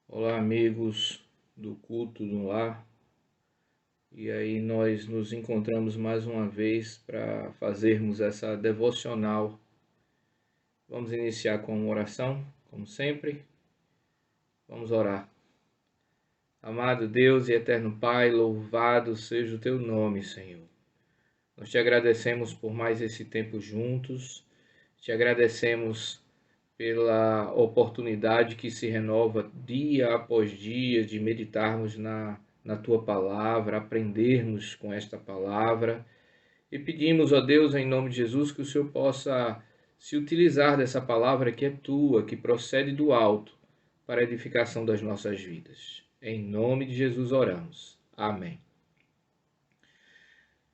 Olá, amigos do culto no lar. E aí nós nos encontramos mais uma vez para fazermos essa devocional. Vamos iniciar com uma oração, como sempre. Vamos orar. Amado Deus e eterno Pai, louvado seja o teu nome, Senhor. Nós te agradecemos por mais esse tempo juntos. Te agradecemos pela oportunidade que se renova dia após dia de meditarmos na tua palavra, aprendermos com esta palavra. E pedimos, ó Deus, em nome de Jesus, que o Senhor possa se utilizar dessa palavra que é tua, que procede do alto, para a edificação das nossas vidas. Em nome de Jesus oramos. Amém.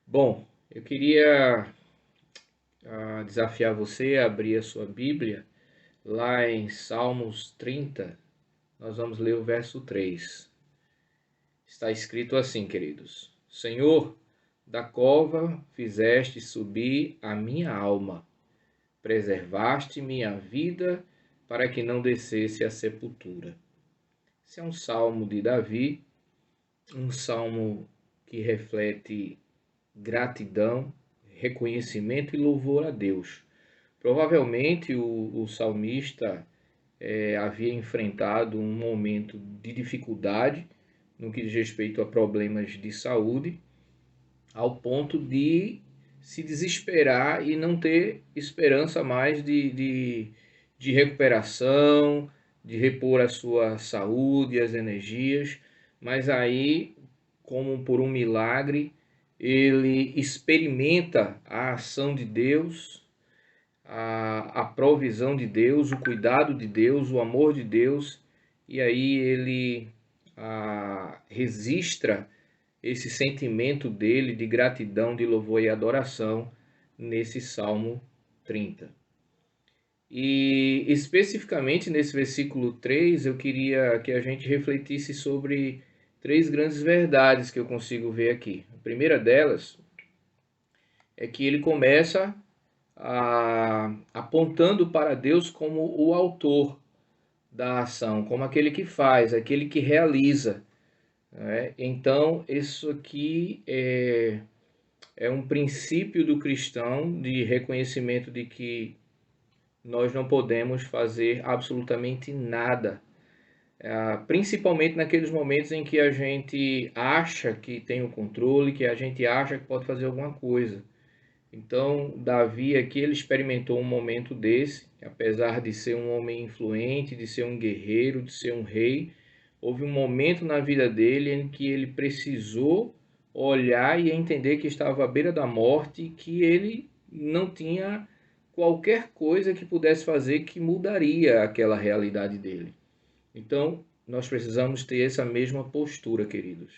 Bom, eu queria desafiar você a abrir a sua Bíblia lá em Salmos 30. Nós vamos ler o verso 3. Está escrito assim, queridos: Senhor, da cova fizeste subir a minha alma, preservaste minha vida para que não descesse à sepultura. Esse é um salmo de Davi, um salmo que reflete gratidão, reconhecimento e louvor a Deus. Provavelmente o salmista havia enfrentado um momento de dificuldade no que diz respeito a problemas de saúde, ao ponto de se desesperar e não ter esperança mais de recuperação, de repor a sua saúde, as energias, mas aí, como por um milagre, ele experimenta a ação de Deus, a provisão de Deus, o cuidado de Deus, o amor de Deus, e aí ele registra esse sentimento dele de gratidão, de louvor e adoração nesse Salmo 30. E especificamente nesse versículo 3, eu queria que a gente refletisse sobre três grandes verdades que eu consigo ver aqui. A primeira delas é que ele começa apontando para Deus como o autor da ação, como aquele que faz, aquele que realiza. Né? Então, isso aqui é um princípio do cristão de reconhecimento de que nós não podemos fazer absolutamente nada, principalmente naqueles momentos em que a gente acha que tem o controle, que a gente acha que pode fazer alguma coisa. Então, Davi aqui ele experimentou um momento desse, apesar de ser um homem influente, de ser um guerreiro, de ser um rei, houve um momento na vida dele em que ele precisou olhar e entender que estava à beira da morte e que ele não tinha qualquer coisa que pudesse fazer que mudaria aquela realidade dele. Então, nós precisamos ter essa mesma postura, queridos.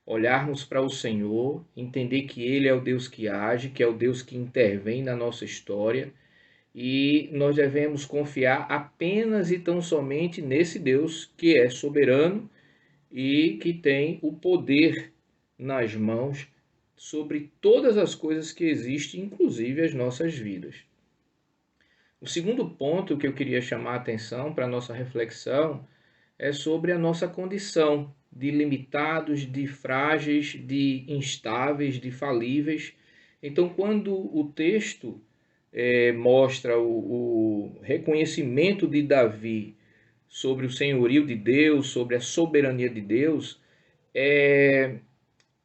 Olharmos para o Senhor, entender que Ele é o Deus que age, que é o Deus que intervém na nossa história, e nós devemos confiar apenas e tão somente nesse Deus que é soberano e que tem o poder nas mãos sobre todas as coisas que existem, inclusive as nossas vidas. O segundo ponto que eu queria chamar a atenção para a nossa reflexão é sobre a nossa condição de limitados, de frágeis, de instáveis, de falíveis. Então, quando o texto mostra o reconhecimento de Davi sobre o senhorio de Deus, sobre a soberania de Deus, é,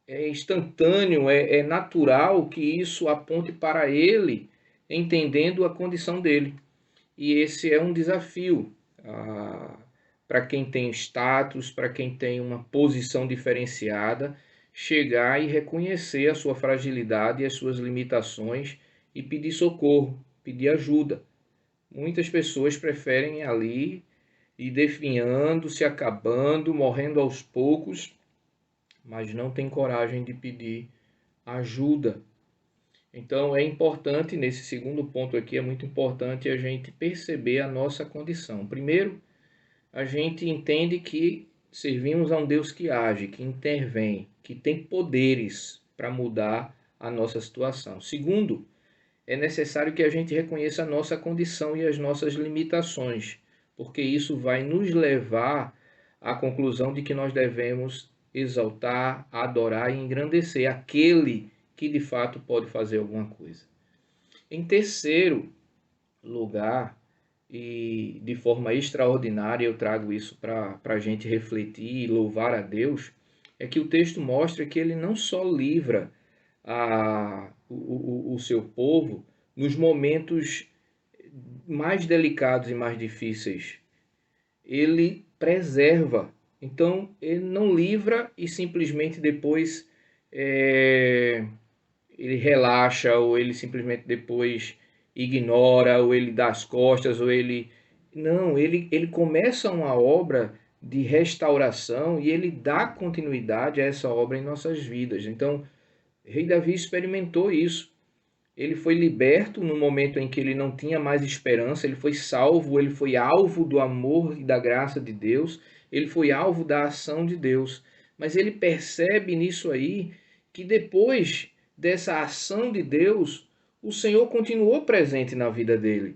é instantâneo, é natural que isso aponte para ele, entendendo a condição dele. E esse é um desafio para quem tem status, para quem tem uma posição diferenciada, chegar e reconhecer a sua fragilidade e as suas limitações e pedir socorro, pedir ajuda. Muitas pessoas preferem ali ir definhando, se acabando, morrendo aos poucos, mas não tem coragem de pedir ajuda. Então é importante, nesse segundo ponto aqui, é muito importante a gente perceber a nossa condição. Primeiro, a gente entende que servimos a um Deus que age, que intervém, que tem poderes para mudar a nossa situação. Segundo, é necessário que a gente reconheça a nossa condição e as nossas limitações, porque isso vai nos levar à conclusão de que nós devemos exaltar, adorar e engrandecer aquele que de fato pode fazer alguma coisa. Em terceiro lugar, e de forma extraordinária, eu trago isso para a gente refletir e louvar a Deus, é que o texto mostra que ele não só livra o seu povo nos momentos mais delicados e mais difíceis, ele preserva. Então, ele não livra e simplesmente depois ele relaxa, ou ele simplesmente depois ignora, ou ele dá as costas, ou ele... Não, ele começa uma obra de restauração e ele dá continuidade a essa obra em nossas vidas. Então, rei Davi experimentou isso. Ele foi liberto no momento em que ele não tinha mais esperança, ele foi salvo, ele foi alvo do amor e da graça de Deus, ele foi alvo da ação de Deus. Mas ele percebe nisso aí que depois dessa ação de Deus, o Senhor continuou presente na vida dele.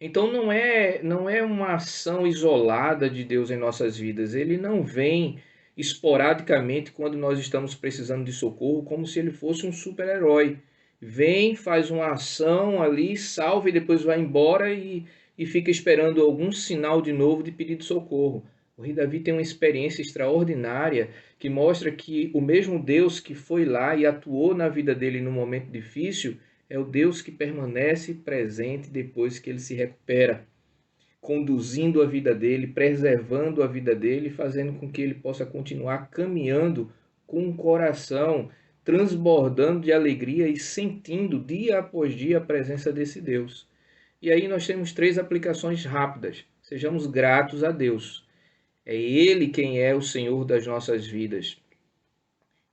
Então não é uma ação isolada de Deus em nossas vidas. Ele não vem esporadicamente quando nós estamos precisando de socorro, como se ele fosse um super-herói. Vem, faz uma ação ali, salva e depois vai embora e fica esperando algum sinal de novo de pedido de socorro. O rei Davi tem uma experiência extraordinária que mostra que o mesmo Deus que foi lá e atuou na vida dele no momento difícil é o Deus que permanece presente depois que ele se recupera, conduzindo a vida dele, preservando a vida dele, fazendo com que ele possa continuar caminhando com um coração transbordando de alegria e sentindo dia após dia a presença desse Deus. E aí nós temos 3 aplicações rápidas. Sejamos gratos a Deus. É Ele quem é o Senhor das nossas vidas.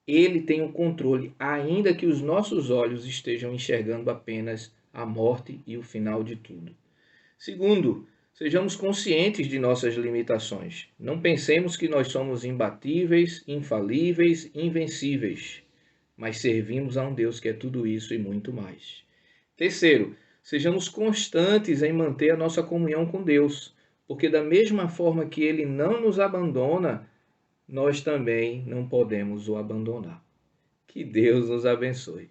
Ele tem o controle, ainda que os nossos olhos estejam enxergando apenas a morte e o final de tudo. Segundo, sejamos conscientes de nossas limitações. Não pensemos que nós somos imbatíveis, infalíveis, invencíveis, mas servimos a um Deus que é tudo isso e muito mais. Terceiro, sejamos constantes em manter a nossa comunhão com Deus, porque da mesma forma que Ele não nos abandona, nós também não podemos o abandonar. Que Deus nos abençoe.